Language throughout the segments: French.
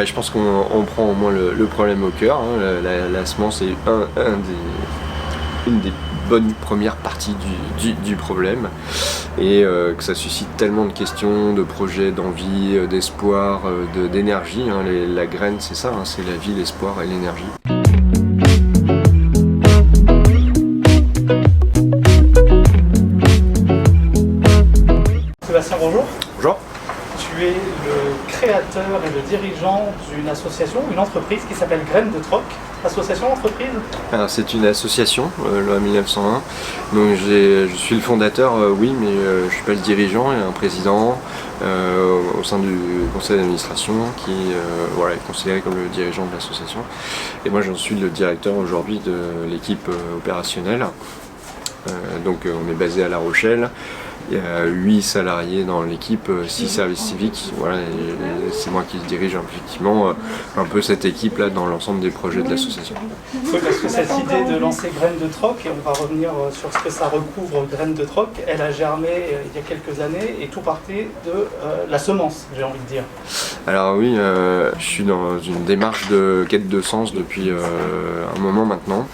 Je pense qu'on prend au moins le problème au cœur. La semence est une des bonnes premières parties du problème, et que ça suscite tellement de questions, de projets, d'envie, d'espoir, d'énergie. La graine, c'est ça, c'est la vie, l'espoir et l'énergie. Sébastien, bonjour. Bonjour. Tu es le créateur et le dirigeant d'une association, une entreprise qui s'appelle Graines de Troc. Association, entreprise? Alors, c'est une association, loi 1901. Donc je suis le fondateur, oui, mais je ne suis pas le dirigeant. Il y a un président au sein du conseil d'administration qui est considéré comme le dirigeant de l'association. Et moi, j'en suis le directeur aujourd'hui de l'équipe opérationnelle. Donc on est basé à La Rochelle. Il y a 8 salariés dans l'équipe, 6 services civiques. Voilà, et c'est moi qui dirige effectivement un peu cette équipe-là dans l'ensemble des projets de l'association. Oui, parce que cette idée de lancer Graines de Troc, et on va revenir sur ce que ça recouvre, Graines de Troc, elle a germé il y a quelques années et tout partait de la semence, j'ai envie de dire. Alors oui, je suis dans une démarche de quête de sens depuis un moment maintenant.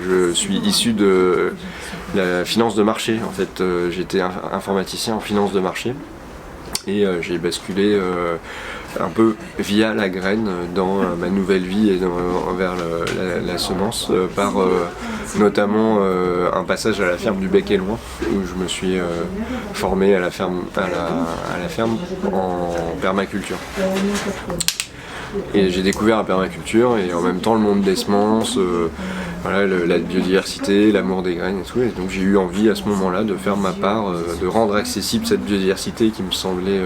Je suis issu de la finance de marché. En fait, j'étais informaticien en finance de marché et j'ai basculé un peu via la graine dans ma nouvelle vie et envers la semence par notamment un passage à la ferme du Bec et Loin où je me suis formé à la ferme en permaculture. Et j'ai découvert la permaculture et en même temps le monde des semences, la biodiversité, l'amour des graines et tout. Et donc j'ai eu envie à ce moment-là de faire ma part, de rendre accessible cette biodiversité qui me semblait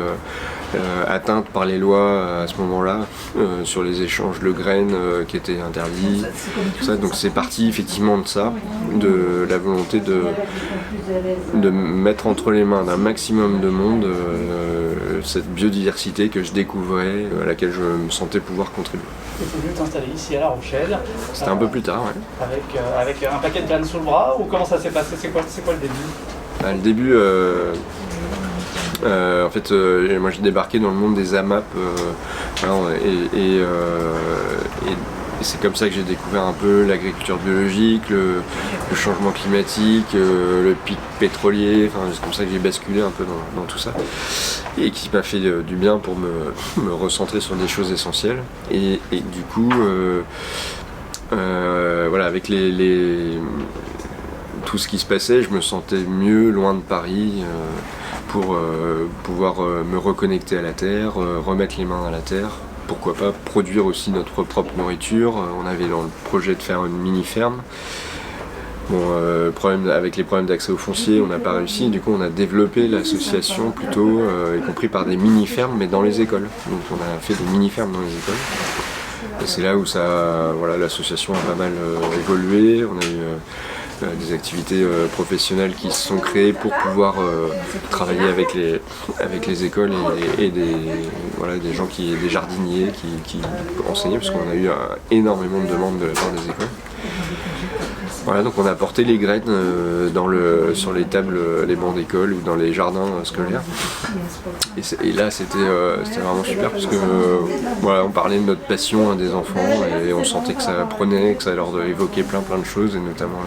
atteinte par les lois à ce moment-là, sur les échanges de graines qui étaient interdits. Tout ça. Donc c'est parti effectivement de ça, de la volonté de mettre entre les mains d'un maximum de monde cette biodiversité que je découvrais, à laquelle je me sentais pouvoir contribuer. Tu es venu t'installer ici à La Rochelle. C'était un peu plus tard, ouais. Avec un paquet de graines sous le bras, ou comment ça s'est passé? C'est quoi le début? Le début, en fait, moi j'ai débarqué dans le monde des AMAP et c'est comme ça que j'ai découvert un peu l'agriculture biologique, le changement climatique, le pic pétrolier. C'est comme ça que j'ai basculé un peu dans tout ça et qui m'a fait du bien pour me recentrer sur des choses essentielles. Et du coup, avec tout ce qui se passait, je me sentais mieux loin de Paris pour pouvoir me reconnecter à la terre, remettre les mains à la terre. Pourquoi pas produire aussi notre propre nourriture. On avait dans le projet de faire une mini-ferme. Avec les problèmes d'accès au foncier, on n'a pas réussi. Du coup, on a développé l'association plutôt, y compris par des mini-fermes, mais dans les écoles. Donc on a fait des mini-fermes dans les écoles. Et c'est là où l'association a pas mal évolué. On a eu des activités professionnelles qui se sont créées pour pouvoir travailler avec les écoles et des gens des jardiniers qui enseignaient, parce qu'on a eu énormément de demandes de la part des écoles. Voilà, donc on a porté les graines sur les tables, les bancs d'école ou dans les jardins scolaires. Et là c'était vraiment super parce que on parlait de notre passion des enfants et on sentait que ça prenait, que ça leur évoquait plein de choses, et notamment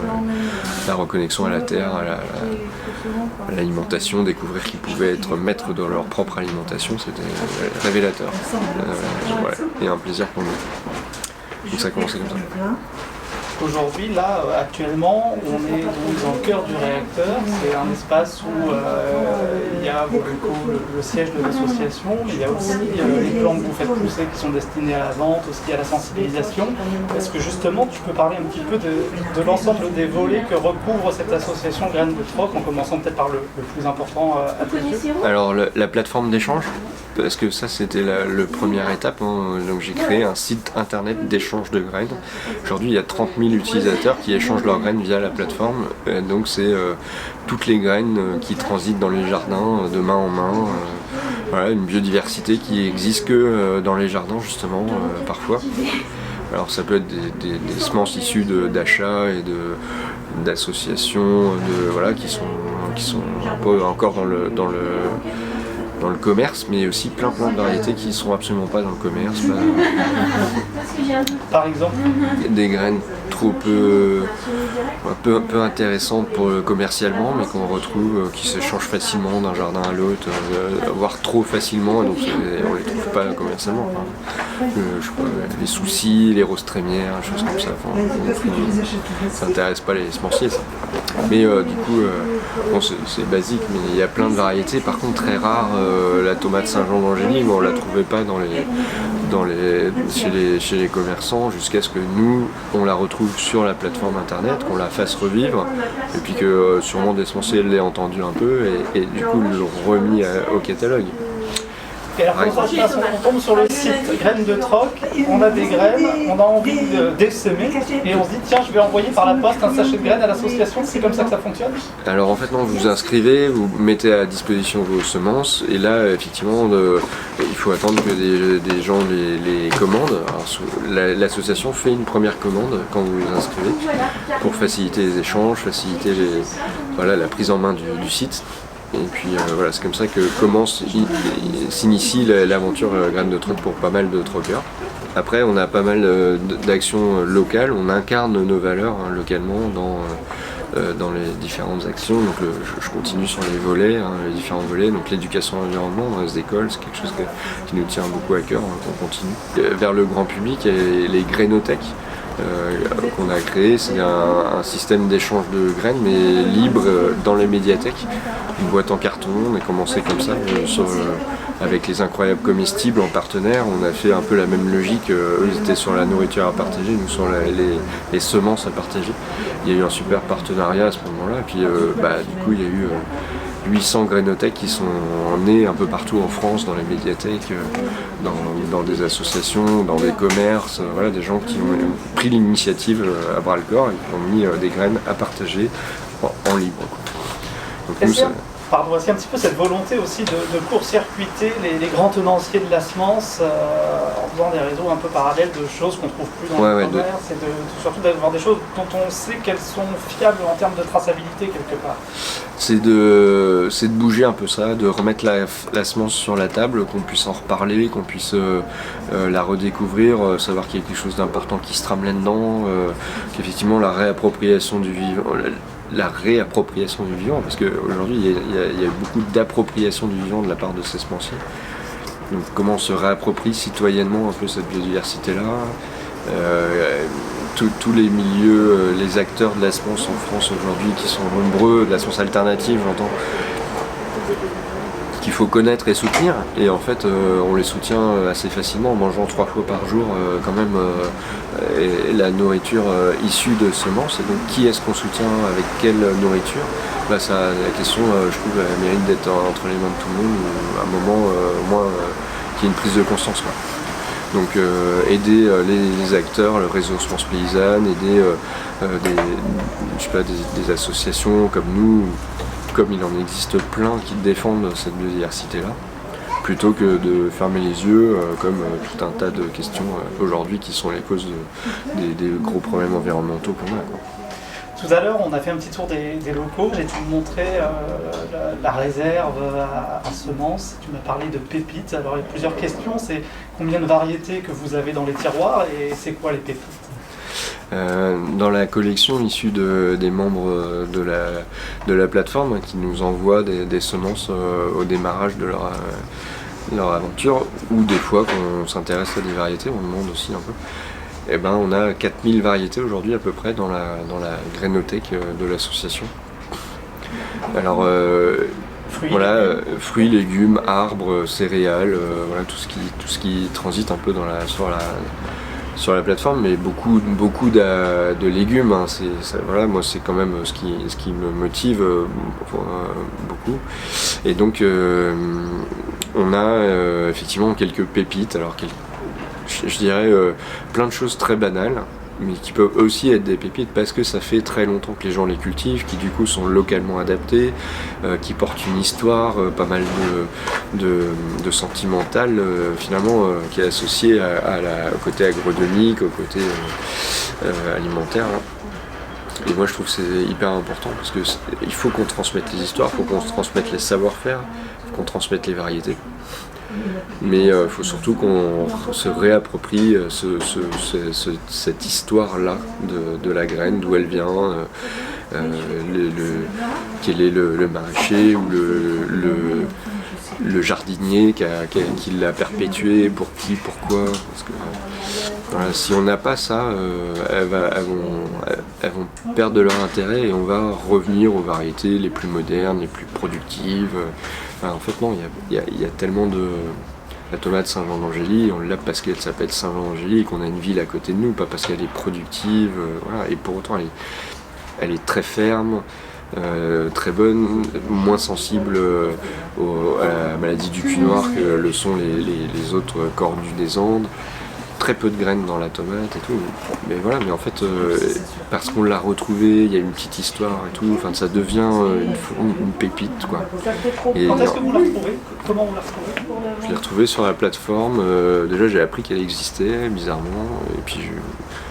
la reconnexion à la terre, à l'alimentation, découvrir qu'ils pouvaient être maîtres de leur propre alimentation, c'était révélateur. Et un plaisir pour nous. Donc ça a commencé comme ça. Aujourd'hui, là, actuellement, on est donc dans le cœur du réacteur. C'est un espace où il y a le siège de l'association, mais il y a aussi les plants que vous faites pousser qui sont destinés à la vente, aussi à la sensibilisation. Est-ce que justement, tu peux parler un petit peu de l'ensemble des volets que recouvre cette association Graines de Troc, en commençant peut-être par le plus important à tes yeux? Alors, la plateforme d'échange, parce que ça c'était la première étape. Donc j'ai créé un site internet d'échange de graines. Aujourd'hui il y a 30 000 utilisateurs qui échangent leurs graines via la plateforme. Donc c'est toutes les graines qui transitent dans les jardins de main en main. Une biodiversité qui existe que dans les jardins justement parfois. Alors ça peut être des semences issues d'achats et d'associations qui sont un peu encore dans dans le commerce, mais aussi plein de variétés qui ne sont absolument pas dans le commerce. Par exemple, des graines trop peu intéressanutes commercialement, mais qu'on retrouve, qui s'échangent facilement d'un jardin à l'autre, voire trop facilement, donc on les trouve pas commercialement. Je sais pas, les soucis, les roses trémières, choses comme ça. Ça n'intéresse pas les semenciers, ça. Mais du coup, bon, c'est basique, mais il y a plein de variétés. Par contre, très rare, la tomate Saint-Jean d'Angély, on la trouvait pas chez les commerçants, jusqu'à ce que nous, on la retrouve sur la plateforme internet, qu'on la fasse revivre, et puis que sûrement des semenciers l'aient entendu un peu, et du coup l'ont remis au catalogue. Et alors comment ça se passe? On tombe sur le site Graines de Troc, on a des graines, on a envie d'essaimer, et on se dit tiens, je vais envoyer par la poste un sachet de graines à l'association. C'est comme ça que ça fonctionne? Alors en fait non, vous vous inscrivez, vous mettez à disposition vos semences, et là effectivement il faut attendre que des gens les commandent. L'association fait une première commande quand vous vous inscrivez, pour faciliter les échanges, faciliter la prise en main du site. Et puis voilà, c'est comme ça que s'initie l'aventure Graines de Troc pour pas mal de troqueurs. Après, on a pas mal d'actions locales, on incarne nos valeurs localement dans les différentes actions. Donc je continue sur les volets, les différents volets. Donc l'éducation à l'environnement dans les écoles, c'est quelque chose qui nous tient beaucoup à cœur, qu'on continue. Vers le grand public, il y a les grainothèques. Qu'on a créé, c'est un système d'échange de graines mais libre dans les médiathèques, une boîte en carton. On a commencé comme ça avec les incroyables comestibles en partenaire. On a fait un peu la même logique, eux ils étaient sur la nourriture à partager, nous sur les semences à partager. Il y a eu un super partenariat à ce moment-là, et puis du coup il y a eu 800 grainothèques qui sont nées un peu partout en France, dans les médiathèques, dans des associations, dans des commerces, des gens qui ont pris l'initiative à bras le corps et qui ont mis des graines à partager en libre. Donc nous, voici un petit peu cette volonté aussi de court-circuiter les grands tenanciers de la semence en faisant des réseaux un peu parallèles de choses qu'on ne trouve plus dans le commerce, et surtout d'avoir des choses dont on sait qu'elles sont fiables en termes de traçabilité quelque part. C'est de bouger un peu ça, de remettre la semence sur la table, qu'on puisse en reparler, qu'on puisse la redécouvrir, savoir qu'il y a quelque chose d'important qui se trame là-dedans, qu'effectivement la réappropriation du vivant, parce qu'aujourd'hui il y a beaucoup d'appropriation du vivant de la part de ces semenciers. Donc comment on se réapproprie citoyennement un peu cette biodiversité-là. Tous les milieux, les acteurs de la semence en France aujourd'hui qui sont nombreux, de la semence alternative j'entends, qu'il faut connaître et soutenir, et en fait on les soutient assez facilement en mangeant 3 fois par jour quand même la nourriture issue de semences. Et donc qui est-ce qu'on soutient, avec quelle nourriture? La question je trouve elle mérite d'être entre les mains de tout le monde, à un moment au moins qu'il y ait une prise de conscience, quoi. Donc aider les acteurs, le réseau Semences Paysannes, aider des associations comme nous, comme il en existe plein qui défendent cette biodiversité-là, plutôt que de fermer les yeux comme tout un tas de questions aujourd'hui qui sont les causes des gros problèmes environnementaux qu'on a, quoi. Tout à l'heure, on a fait un petit tour des locaux. J'ai pu vous montrer la réserve à semences. Tu m'as parlé de pépites. Alors, il y a plusieurs questions. C'est combien de variétés que vous avez dans les tiroirs, et c'est quoi les pépites? Dans la collection issue des membres de la plateforme qui nous envoient des semences au démarrage de leur aventure, ou des fois qu'on s'intéresse à des variétés, on demande aussi un peu. On a 4000 variétés aujourd'hui à peu près dans la grainothèque de l'association. Alors fruits, légumes, arbres, céréales, tout ce qui transite un peu sur la plateforme, mais beaucoup de légumes, hein. Moi c'est quand même ce qui me motive beaucoup. Et donc on a effectivement quelques pépites, alors je dirais plein de choses très banales, mais qui peuvent aussi être des pépites parce que ça fait très longtemps que les gens les cultivent, qui du coup sont localement adaptés, qui portent une histoire, pas mal de sentimental finalement, qui est associé au côté agronomique, au côté alimentaire, hein. Et moi je trouve que c'est hyper important parce qu'il faut qu'on transmette les histoires, il faut qu'on transmette les savoir-faire, il faut qu'on transmette les variétés. Mais il faut surtout qu'on se réapproprie cette histoire-là de la graine, d'où elle vient, quel est le maraîcher ou le jardinier qui l'a perpétué, pour qui, pourquoi. Parce que, voilà, si on n'a pas ça, elles vont perdre de leur intérêt et on va revenir aux variétés les plus modernes, les plus productives. Enfin, en fait non, il y a tellement de... La tomate Saint-Jean-d'Angély, on l'a parce qu'elle s'appelle Saint-Jean-d'Angély et qu'on a une ville à côté de nous, pas parce qu'elle est productive. Voilà. Et pour autant, elle est très ferme, très bonne, moins sensible à la maladie du cul noir que le sont les autres cordus des Andes. Très peu de graines dans la tomate et tout. Mais voilà, mais en fait, parce qu'on l'a retrouvée, il y a une petite histoire et tout, enfin, ça devient une pépite, quoi. Et quand est-ce que vous la retrouvez? Comment vous la retrouvez? Je l'ai retrouvée sur la plateforme. Déjà, j'ai appris qu'elle existait, bizarrement. Et puis,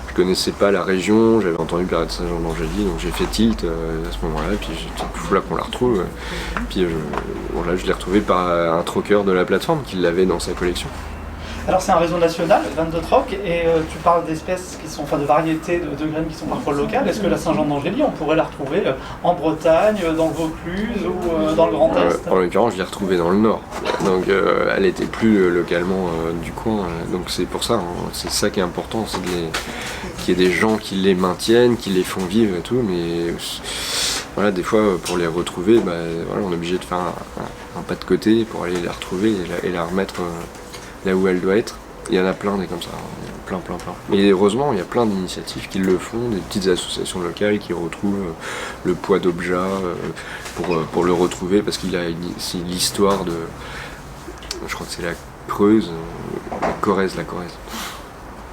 je connaissais pas la région, j'avais entendu parler de Saint-Jean-d'Angély, donc j'ai fait tilt à ce moment-là. Puis j'ai dit, il faut là qu'on la retrouve. Puis voilà, je l'ai retrouvée par un troqueur de la plateforme qui l'avait dans sa collection. Alors c'est un réseau national, 22 trocs, et tu parles d'espèces qui sont, enfin de variétés de graines qui sont parfois locales. Est-ce que la Saint-Jean-d'Angély, on pourrait la retrouver en Bretagne, dans le Vaucluse ou dans le Grand Est? En l'occurrence, je l'ai retrouvée dans le Nord. Donc elle était plus localement du coin. Donc c'est pour ça, hein, c'est ça qui est important, c'est qu'il y ait des gens qui les maintiennent, qui les font vivre et tout. Mais voilà, des fois, pour les retrouver, voilà, on est obligé de faire un pas de côté pour aller les retrouver et la remettre là où elle doit être. Il y en a plein des comme ça, plein. Et heureusement, il y a plein d'initiatives qui le font, des petites associations locales qui retrouvent le poids d'Obja pour le retrouver, parce qu'il a c'est l'histoire de, je crois que c'est la Creuse, la Corrèze.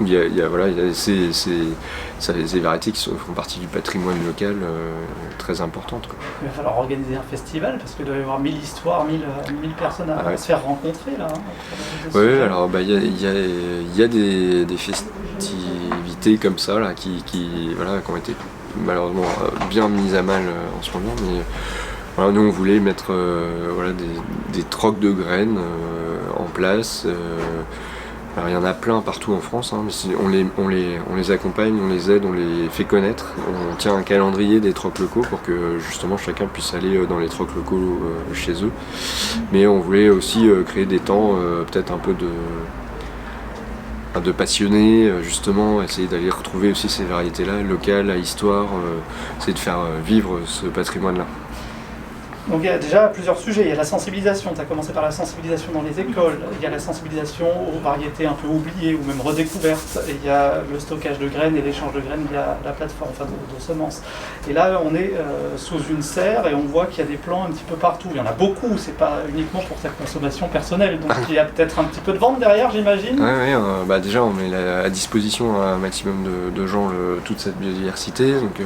Il y a ces variétés qui font partie du patrimoine local très importante, quoi. Il va falloir organiser un festival parce qu'il doit y avoir 1000 histoires, 1000 personnes à se faire rencontrer là. Oui, alors il y a des festivités comme ça là, qui ont été malheureusement bien mises à mal en ce moment. Mais voilà, nous on voulait mettre des trocs de graines en place. Alors il y en a plein partout en France, hein, mais on les accompagne, on les aide, on les fait connaître. On tient un calendrier des trocs locaux pour que justement chacun puisse aller dans les trocs locaux chez eux. Mais on voulait aussi créer des temps peut-être un peu de passionnés, justement, essayer d'aller retrouver aussi ces variétés-là, locales, à histoire, essayer de faire vivre ce patrimoine-là. Donc il y a déjà plusieurs sujets. Il y a la sensibilisation, tu as commencé par la sensibilisation dans les écoles, il y a la sensibilisation aux variétés un peu oubliées ou même redécouvertes, et il y a le stockage de graines et l'échange de graines via la plateforme, enfin de semences. Et là on est sous une serre et on voit qu'il y a des plants un petit peu partout. Il y en a beaucoup, c'est pas uniquement pour ta consommation personnelle, donc il y a peut-être un petit peu de vente derrière, j'imagine. Oui, déjà on met à disposition un maximum de gens toute cette biodiversité, donc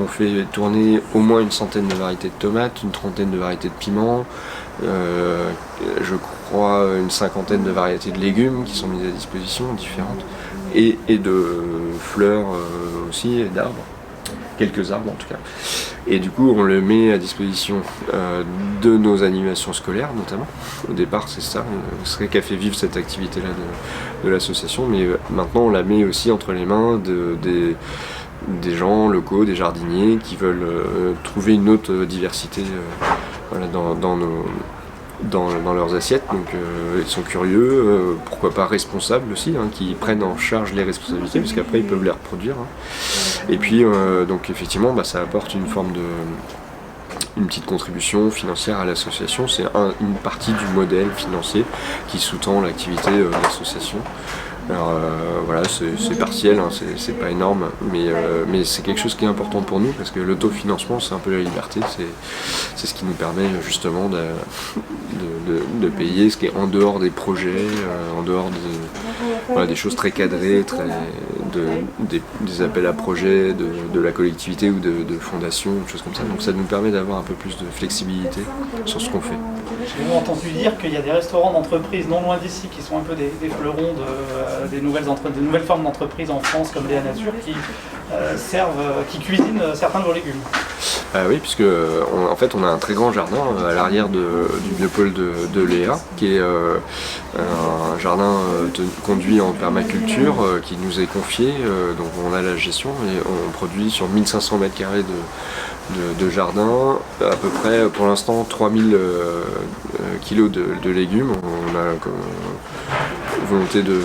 on fait tourner au moins une centaine de variétés de tomates, une trentaine de variétés de piments, je crois une cinquantaine de variétés de légumes qui sont mises à disposition, différentes, et de fleurs aussi, et d'arbres, quelques arbres en tout cas. Et du coup on le met à disposition de nos animations scolaires notamment. Au départ c'est ça, c'est ce qui a fait vivre cette activité-là de l'association, mais maintenant on la met aussi entre les mains des gens locaux, des jardiniers qui veulent trouver une autre diversité dans leurs assiettes. Donc ils sont curieux, pourquoi pas responsables aussi, hein, qui prennent en charge les responsabilités, parce qu'après ils peuvent les reproduire. Hein. Et puis donc effectivement ça apporte une petite contribution financière à l'association. C'est une partie du modèle financier qui sous-tend l'activité de l'association. Alors voilà, c'est partiel, hein, c'est pas énorme, mais c'est quelque chose qui est important pour nous, parce que l'autofinancement c'est un peu la liberté, c'est ce qui nous permet justement de payer ce qui est en dehors des projets, en dehors des choses très cadrées, des appels à projets de la collectivité ou de fondations, des choses comme ça. Donc ça nous permet d'avoir un peu plus de flexibilité sur ce qu'on fait. J'ai même entendu dire qu'il y a des restaurants d'entreprises non loin d'ici qui sont un peu des fleurons des nouvelles formes d'entreprises en France comme Léa Nature qui cuisinent certains de vos légumes. Oui, puisque en fait on a un très grand jardin à l'arrière du biopôle de Léa, qui est un jardin conduit en permaculture qui nous est confié, donc on a la gestion et on produit sur 1500 mètres carrés de jardin, à peu près pour l'instant 3000 kilos de légumes. On a volonté de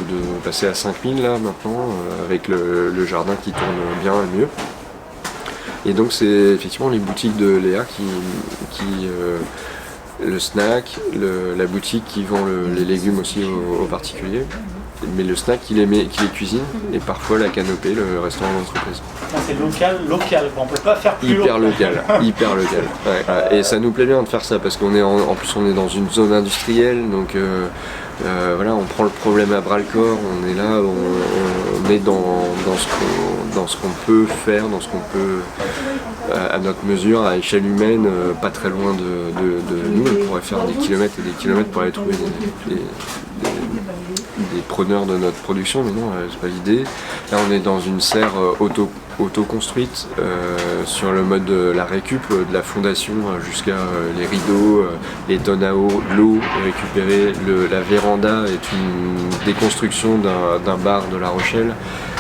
passer à 5000 là maintenant, avec le jardin qui tourne bien et mieux. Et donc c'est effectivement les boutiques de Léa qui le snack, la boutique qui vend les légumes aussi aux particuliers, mais le snack qui les cuisine, et parfois la canopée, le restaurant d'entreprise. C'est local, on peut pas faire plus hyper local. Ouais. Et ça nous plaît bien de faire ça parce qu'on est en plus on est dans une zone industrielle, donc voilà, on prend le problème à bras le corps, on est là, on est dans ce qu'on peut faire, dans ce qu'on peut à notre mesure, à échelle humaine, pas très loin de nous. On pourrait faire des kilomètres et des kilomètres pour aller trouver des preneurs de notre production, mais non, c'est pas l'idée. Là on est dans une serre auto-construite sur le mode de la récup, de la fondation jusqu'à les rideaux, les tonnes à eau, l'eau est récupérée, la véranda est une déconstruction d'un bar de La Rochelle.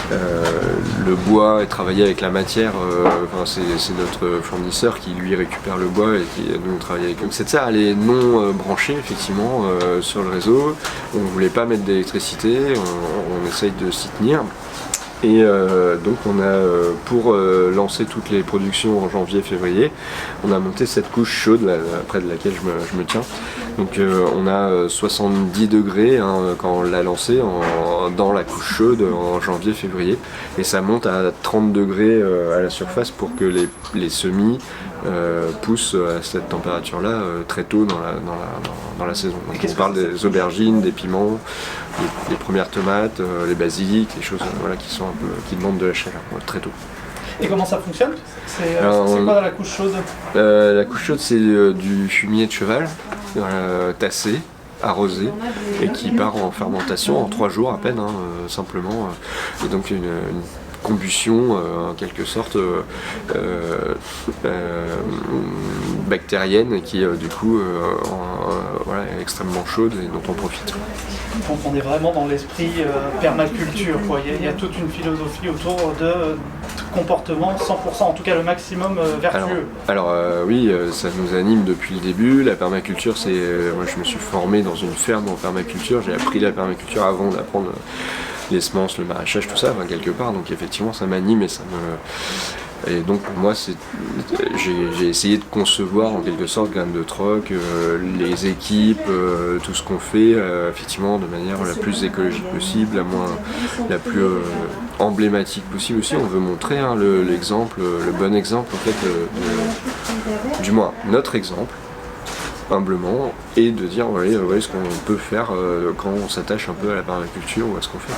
Le bois est travaillé avec la matière, c'est notre fournisseur qui lui récupère le bois et qui nous travaille avec eux. Cette serre elle est non branchée effectivement sur le réseau, on ne voulait pas mettre d'électricité, on essaye de s'y tenir. Et donc on a, pour lancer toutes les productions en janvier-février, on a monté cette couche chaude là, près de laquelle je me tiens. Donc on a 70 degrés quand on l'a lancé dans la couche chaude en janvier-février. Et ça monte à 30 degrés à la surface pour que les semis poussent à cette température-là très tôt dans la saison. Donc, on parle des aubergines, des piments, les premières tomates, les basiliques, les choses qui demandent de la chaleur très tôt. Et comment ça fonctionne? C'est quoi la couche chaude? La couche chaude c'est du fumier de cheval tassé, arrosé et qui part en fermentation en 3 jours à peine, simplement. Et donc une combustion en quelque sorte bactérienne qui du coup est extrêmement chaude et dont on profite. Donc on est vraiment dans l'esprit permaculture, quoi. Il y a toute une philosophie autour de comportement 100%, en tout cas le maximum vertueux. Alors oui, ça nous anime depuis le début. La permaculture, moi je me suis formé dans une ferme en permaculture, j'ai appris la permaculture avant d'apprendre les semences, le maraîchage, tout ça, quelque part, donc effectivement ça m'anime et et donc pour moi j'ai essayé de concevoir en quelque sorte Graines de Troc, les équipes, tout ce qu'on fait effectivement de manière la plus écologique possible, la plus emblématique possible aussi. On veut montrer l'exemple, le bon exemple en fait, du moins notre exemple humblement, et de dire voilà ce qu'on peut faire quand on s'attache un peu à la permaculture ou à ce qu'on fait.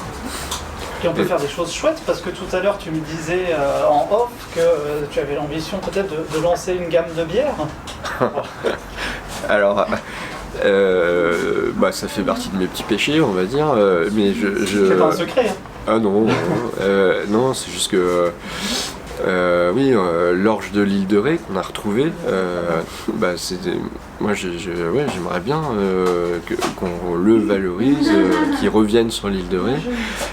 Et on peut faire des choses chouettes parce que tout à l'heure tu me disais en off que tu avais l'ambition peut-être de lancer une gamme de bières. Alors ça fait partie de mes petits péchés on va dire, mais c'est pas un secret hein. Ah non, non c'est juste que l'orge de l'île de Ré qu'on a retrouvé, moi j'aimerais bien qu'on le valorise, qu'il revienne sur l'île de Ré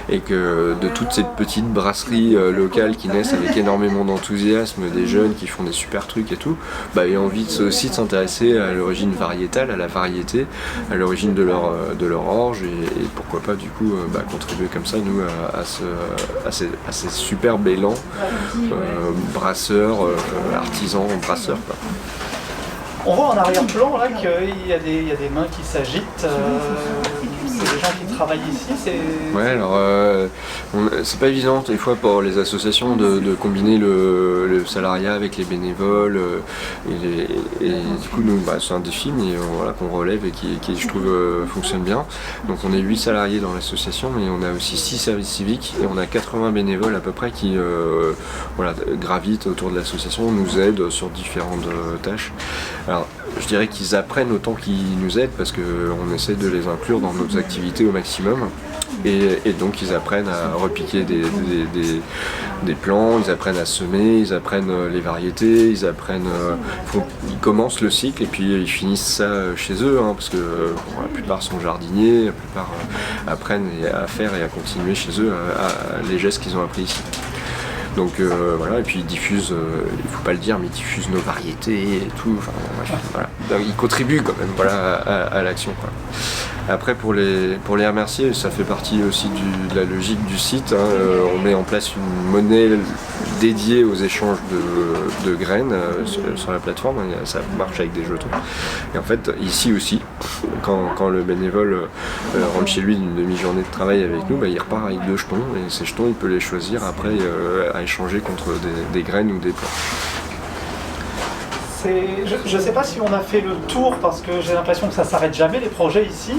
et que de toutes ces petites brasseries locales qui naissent avec énormément d'enthousiasme, des jeunes qui font des super trucs et tout, aient envie aussi de s'intéresser à l'origine variétale, à la variété, à l'origine de leur orge et pourquoi pas du coup contribuer comme ça nous à ces superbes élans brasseurs, artisans, brasseurs quoi. On voit en arrière-plan là qu'il y a des mains qui s'agitent. C'est des gens qui travaillent ici. Ouais, alors c'est pas évident des fois pour les associations de combiner le salariat avec les bénévoles et du coup nous c'est un défi mais qu'on relève et qui je trouve fonctionne bien. Donc on est 8 salariés dans l'association mais on a aussi 6 services civiques et on a 80 bénévoles à peu près qui gravitent autour de l'association, nous aident sur différentes tâches. Alors je dirais qu'ils apprennent autant qu'ils nous aident parce qu'on essaie de les inclure dans nos activités au maximum. Et donc ils apprennent à repiquer des plants, ils apprennent à semer, ils apprennent les variétés, ils commencent le cycle et puis ils finissent ça chez eux, hein, parce que la plupart sont jardiniers, la plupart apprennent à faire et à continuer chez eux les gestes qu'ils ont appris ici. Donc voilà, et puis ils diffusent, il faut pas le dire, mais ils diffusent nos variétés et tout, enfin bref, voilà. Donc, ils contribuent quand même à l'action, quoi. Après pour les remercier, ça fait partie aussi de la logique du site, hein. On met en place une monnaie dédiée aux échanges de graines sur la plateforme, ça marche avec des jetons. Et en fait ici aussi, quand le bénévole rentre chez lui d'une demi-journée de travail avec nous, il repart avec 2 jetons et ces jetons il peut les choisir après à échanger contre des graines ou des plants. Je ne sais pas si on a fait le tour parce que j'ai l'impression que ça ne s'arrête jamais les projets ici.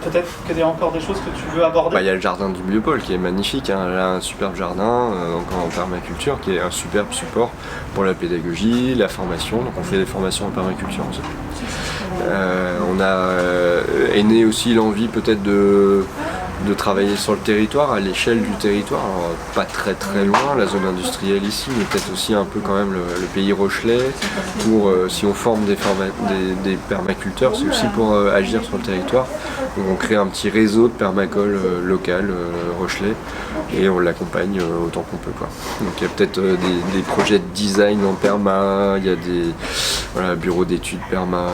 Peut-être qu'il y a encore des choses que tu veux aborder. Il y a le jardin du Biopôle qui est magnifique, hein. Là, un superbe jardin en permaculture qui est un superbe support pour la pédagogie, la formation. Donc on fait des formations en permaculture aussi. Est né aussi l'envie peut-être de travailler sur le territoire, à l'échelle du territoire, alors pas très très loin, la zone industrielle ici, mais peut-être aussi un peu quand même le pays rochelais, pour si on forme des permaculteurs, c'est aussi pour agir sur le territoire. Donc on crée un petit réseau de permacole local rochelais et on l'accompagne autant qu'on peut, quoi. Donc il y a peut-être des projets de design en perma, il y a des bureaux d'études perma,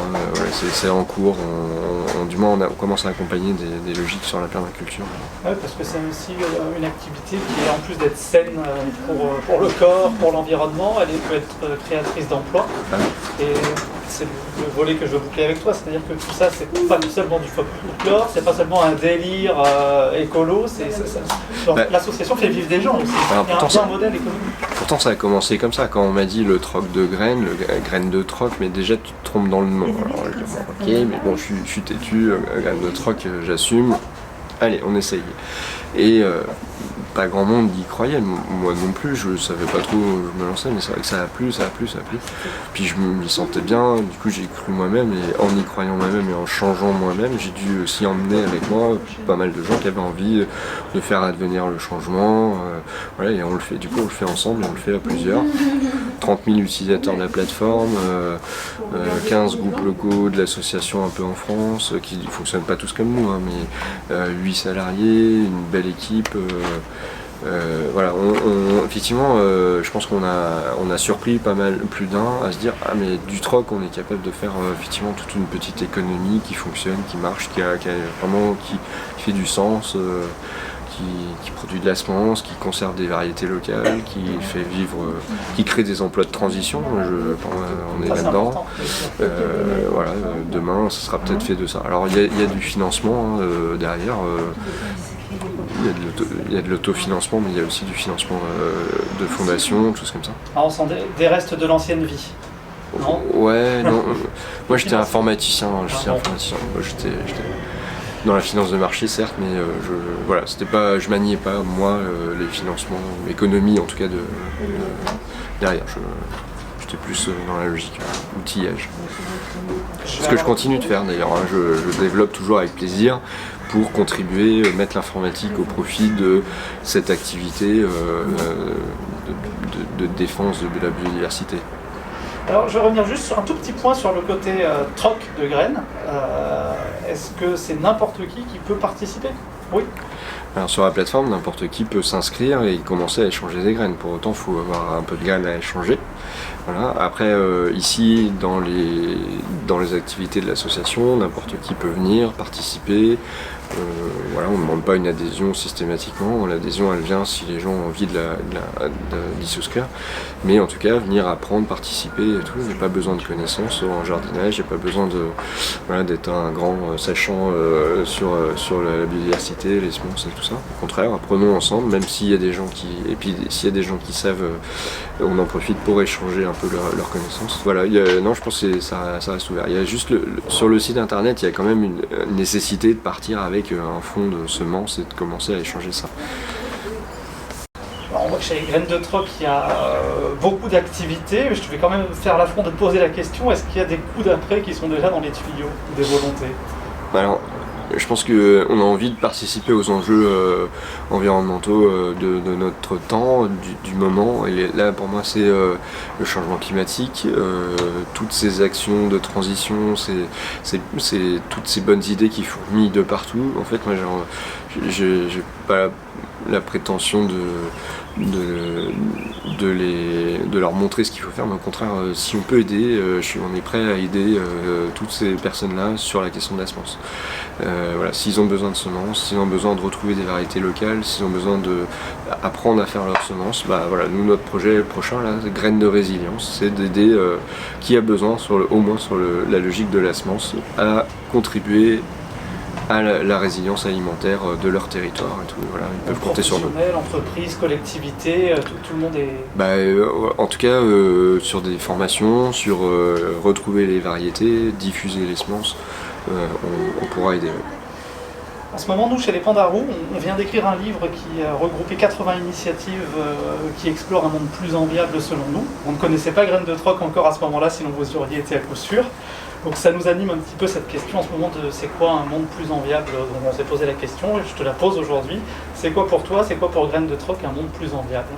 c'est en cours, du moins on commence à accompagner des logiques sur la permaculture. Oui, parce que c'est aussi une activité qui, en plus d'être saine pour le corps, pour l'environnement, elle peut être créatrice d'emplois. Ah. Et c'est le volet que je veux boucler avec toi, c'est-à-dire que tout ça, c'est pas seulement du folklore, c'est pas seulement un délire écolo, l'association fait vivre des gens aussi. Alors, il y a un modèle économique. Pourtant ça a commencé comme ça, quand on m'a dit le troc de graines, graines de troc, mais déjà tu te trompes dans le nom. Alors je dis ok, mais bon je suis têtu, graines de troc, j'assume. Allez, on essaye. Et pas grand monde y croyait, moi non plus, je savais pas trop où je me lançais, mais c'est vrai que ça a plu. Puis je m'y sentais bien, du coup j'ai cru moi-même, et en y croyant moi-même et en changeant moi-même, j'ai dû aussi emmener avec moi pas mal de gens qui avaient envie de faire advenir le changement. Voilà, et on le fait, du coup on le fait ensemble, et on le fait à plusieurs. 30 000 utilisateurs de la plateforme, 15 groupes locaux de l'association un peu en France, qui ne fonctionnent pas tous comme nous, hein, mais 8 salariés, une belle équipe. Voilà, effectivement, je pense qu'on a surpris pas mal, plus d'un, à se dire ah mais du troc on est capable de faire effectivement toute une petite économie qui fonctionne, qui marche, qui fait du sens, qui produit de la semence, qui conserve des variétés locales, qui fait vivre, qui crée des emplois de transition. On est là-dedans. Voilà, demain, ce sera peut-être fait de ça. Alors il y a du financement derrière. Il y a de l'autofinancement, mais il y a aussi du financement de fondations, des choses comme ça. Alors on sent des restes de l'ancienne vie. Non ouais, non. Moi j'étais informaticien. Moi, j'étais dans la finance de marché certes, mais je maniais pas moi les financements, l'économie en tout cas derrière. J'étais plus dans la logique outillage. Ce que je continue de faire d'ailleurs, hein, je développe toujours avec plaisir pour contribuer, mettre l'informatique au profit de cette activité de défense de la biodiversité. Alors je vais revenir juste sur un tout petit point sur le côté troc de graines. Est-ce que c'est n'importe qui peut participer ? Oui. Alors sur la plateforme, n'importe qui peut s'inscrire et commencer à échanger des graines. Pour autant, il faut avoir un peu de graines à échanger. Voilà. Après, ici, dans les activités de l'association, n'importe qui peut venir, participer. Voilà, on ne demande pas une adhésion systématiquement. L'adhésion, elle vient si les gens ont envie d'y souscrire. Mais en tout cas, venir apprendre, participer et tout. Il n'y a pas besoin de connaissances en jardinage. Il n'y a pas besoin d'être un grand sachant sur la biodiversité, les semences et tout ça. Au contraire, apprenons ensemble, même s'il y a des gens s'il y a des gens qui savent, on en profite pour échanger un peu leurs connaissances. Voilà, je pense que ça reste ouvert. Il y a juste sur le site internet, il y a quand même une nécessité de partir avec un fonds de semences et de commencer à échanger ça. chez Graines de Troc, il y a beaucoup d'activités, mais je vais quand même faire l'affront de te poser la question, est-ce qu'il y a des coups d'après qui sont déjà dans les tuyaux, des volontés? Alors, je pense qu'on a envie de participer aux enjeux environnementaux de notre temps, du moment. Et là, pour moi, c'est le changement climatique, toutes ces actions de transition, c'est toutes ces bonnes idées qui fourmillent de partout. En fait, moi, j'ai pas la prétention de leur montrer ce qu'il faut faire, mais au contraire, si on peut aider, on est prêt à aider toutes ces personnes-là sur la question de la semence. Voilà, s'ils ont besoin de semences, s'ils ont besoin de retrouver des variétés locales, s'ils ont besoin d'apprendre à faire leurs semences, voilà, nous, notre projet prochain, là, Graines de résilience, c'est d'aider qui a besoin, au moins sur la logique de la semence, à contribuer à la résilience alimentaire de leur territoire et tout. Voilà, ils peuvent compter sur nous. Entreprises, collectivités, tout le monde est... En tout cas, sur des formations, sur retrouver les variétés, diffuser les semences, on pourra aider. En ce moment, nous, chez les Pandarous, on vient d'écrire un livre qui a regroupé 80 initiatives qui explorent un monde plus enviable selon nous. On ne connaissait pas Graines de Troc encore à ce moment-là, sinon vous y auriez été à coup sûr. Donc ça nous anime un petit peu cette question en ce moment de c'est quoi un monde plus enviable. Donc on s'est posé la question et je te la pose aujourd'hui. C'est quoi pour toi, c'est quoi pour Graines de Troc un monde plus enviable?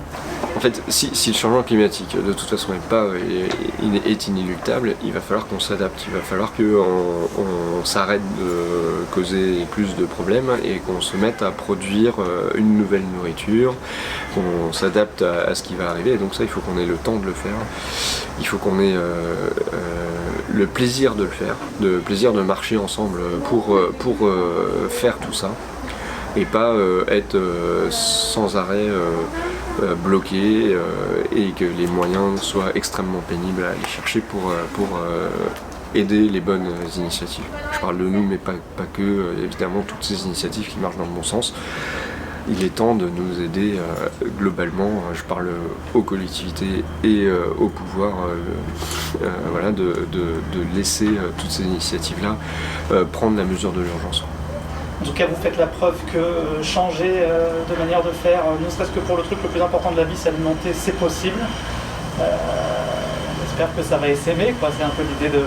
En fait, si le changement climatique de toute façon est inéluctable, il va falloir qu'on s'adapte, il va falloir qu'on s'arrête de causer plus de problèmes et qu'on se mette à produire une nouvelle nourriture, qu'on s'adapte à ce qui va arriver. Et donc ça, il faut qu'on ait le temps de le faire, il faut qu'on ait le plaisir de le faire, le plaisir de marcher ensemble pour faire tout ça et pas être sans arrêt bloqué et que les moyens soient extrêmement pénibles à aller chercher pour aider les bonnes initiatives. Je parle de nous mais pas que, évidemment toutes ces initiatives qui marchent dans le bon sens. Il est temps de nous aider globalement, je parle aux collectivités et au pouvoir, voilà, de laisser toutes ces initiatives-là prendre la mesure de l'urgence. En tout cas, vous faites la preuve que changer de manière de faire, ne serait-ce que pour le truc le plus important de la vie, s'alimenter, c'est possible. J'espère que ça va essaimer, quoi. C'est un peu l'idée de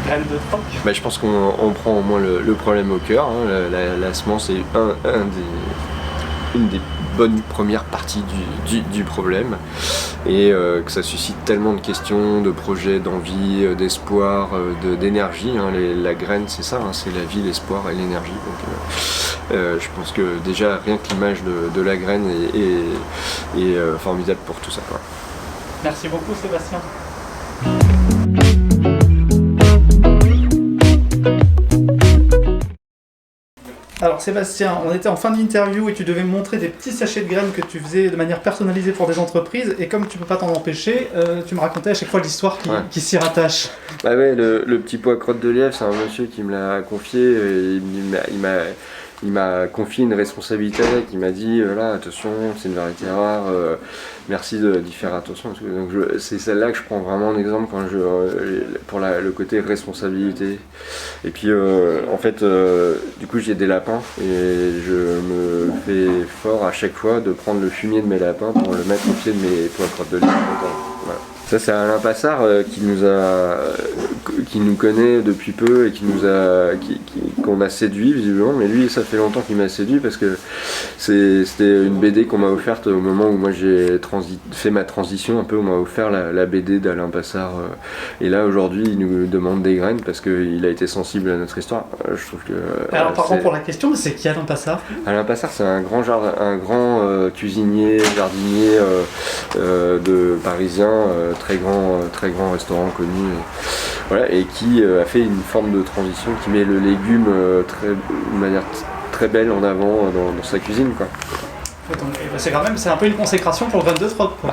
Graines de Troc. Je pense qu'on prend au moins le problème au cœur. Hein. La semence est une des bonnes premières parties du problème et que ça suscite tellement de questions, de projets, d'envie, d'espoir, d'énergie. Hein. La graine, c'est ça, hein, c'est la vie, l'espoir et l'énergie. Donc je pense que déjà rien que l'image de la graine est formidable pour tout ça, quoi. Merci beaucoup Sébastien. Alors Sébastien, on était en fin d'interview et tu devais me montrer des petits sachets de graines que tu faisais de manière personnalisée pour des entreprises et comme tu peux pas t'en empêcher, tu me racontais à chaque fois l'histoire qui s'y rattache. Le petit pot à crotte de lièvre, c'est un monsieur qui me l'a confié et il m'a confié une responsabilité, qui m'a dit là attention, c'est une variété rare, merci d'y faire attention. Donc c'est celle-là que je prends vraiment en exemple pour le côté responsabilité. Et puis en fait, du coup j'ai des lapins et je me fais fort à chaque fois de prendre le fumier de mes lapins pour le mettre au pied de mes pots à crotte de lièvre. Voilà. Ça c'est Alain Passard qui nous connaît depuis peu et qu'on a séduit visiblement, mais lui ça fait longtemps qu'il m'a séduit parce que c'était une BD qu'on m'a offerte au moment où moi j'ai fait ma transition un peu, on m'a offert la BD d'Alain Passard et là aujourd'hui il nous demande des graines parce qu'il a été sensible à notre histoire. Je trouve que alors pardon pour la question, mais c'est qui Alain Passard? Alain Passard c'est un grand cuisinier, jardinier de parisien, très grand restaurant connu et qui a fait une forme de transition qui met le légume de manière très belle en avant dans sa cuisine, quoi. C'est un peu une consécration pour le Graines de Troc, quoi.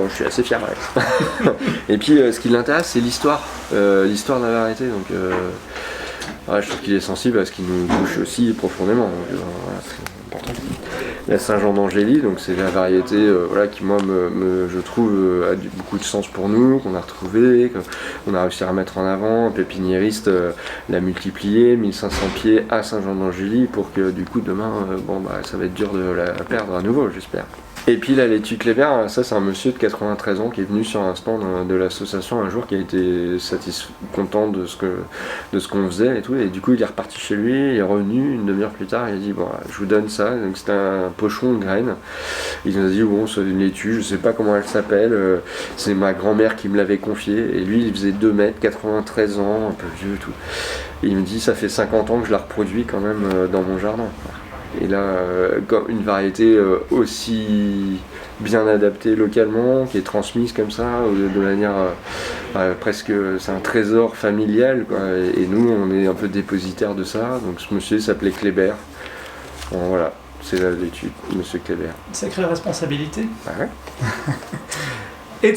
Je suis assez fier. Ouais. Et puis ce qui l'intéresse c'est l'histoire de la variété, donc je trouve qu'il est sensible à ce qui nous touche aussi profondément, donc, c'est important. La Saint-Jean d'Angély, donc c'est la variété qui moi je trouve a beaucoup de sens pour nous, qu'on a retrouvé, qu'on a réussi à remettre en avant. Un pépiniériste l'a multiplié, 1500 pieds à Saint-Jean d'Angély pour que du coup demain ça va être dur de la perdre à nouveau, j'espère. Et puis la laitue Kléber, ça c'est un monsieur de 93 ans qui est venu sur un stand de l'association un jour, qui a été content de ce qu'on faisait et tout, et du coup il est reparti chez lui, il est revenu une demi-heure plus tard, il a dit bon je vous donne ça, donc c'était un pochon de graines, il nous a dit bon c'est une laitue, je sais pas comment elle s'appelle, c'est ma grand-mère qui me l'avait confiée, et lui il faisait 2 mètres, 93 ans, un peu vieux et tout, et il me dit ça fait 50 ans que je la reproduis quand même dans mon jardin. Et là, une variété aussi bien adaptée localement, qui est transmise comme ça, de manière presque, c'est un trésor familial, quoi. Et nous, on est un peu dépositaire de ça. Donc ce monsieur s'appelait Kléber. Bon, voilà, c'est la laitue, monsieur Kléber. Sacrée responsabilité. Ah ouais. Et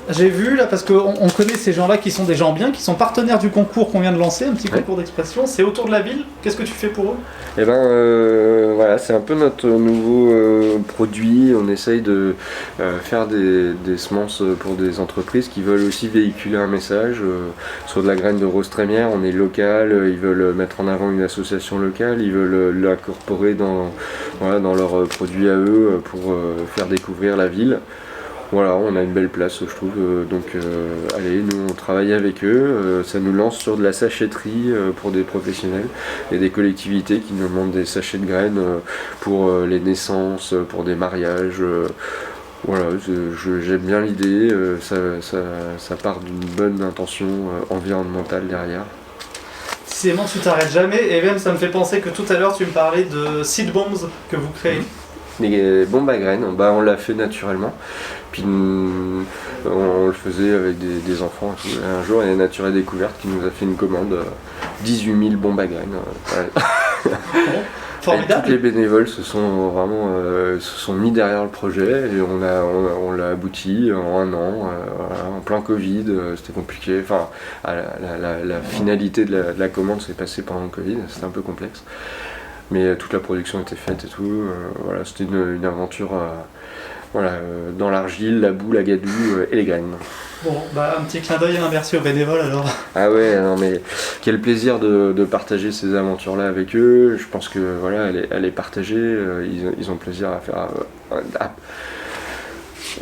j'ai vu là, parce qu'on connaît ces gens-là qui sont des gens bien, qui sont partenaires du concours qu'on vient de lancer, un petit concours d'expression, c'est autour de la ville, qu'est-ce que tu fais pour eux? Eh ben voilà, c'est un peu notre nouveau produit, on essaye de faire des semences pour des entreprises qui veulent aussi véhiculer un message, sur de la graine de rose trémière, on est local, ils veulent mettre en avant une association locale, ils veulent l'incorporer dans leurs produits à eux pour faire découvrir la ville. Voilà, on a une belle place, je trouve. Allez, nous on travaille avec eux. Ça nous lance sur de la sachetterie pour des professionnels et des collectivités qui nous demandent des sachets de graines pour les naissances, pour des mariages. Voilà, j'aime bien l'idée. Ça part d'une bonne intention environnementale derrière. Décidément, tu t'arrêtes jamais. Et même, ça me fait penser que tout à l'heure, tu me parlais de seed bombs que vous créez. Les bombes à graines, on l'a fait naturellement. Puis on le faisait avec des enfants. Un jour, il y a Nature et Découverte qui nous a fait une commande 18 000 bombes à graines. Formidable. Tous les bénévoles se sont mis derrière le projet et on l'a abouti en 1 an, en plein Covid. C'était compliqué. Enfin, la finalité de la commande s'est passée pendant le Covid. C'était un peu complexe. Mais toute la production était faite et tout. Voilà, c'était une aventure dans l'argile, la boue, la gadoue et les graines. Bon, un petit clin d'œil et un merci aux bénévoles alors. Ah ouais, non mais quel plaisir de partager ces aventures-là avec eux. Je pense que voilà, elle est partagée. Ils ont plaisir à faire,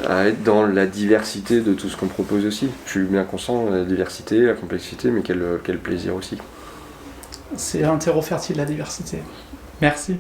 à être dans la diversité de tout ce qu'on propose aussi. Je suis bien conscient de la diversité, la complexité, mais quel plaisir aussi. C'est un terreau fertile, la diversité. Merci.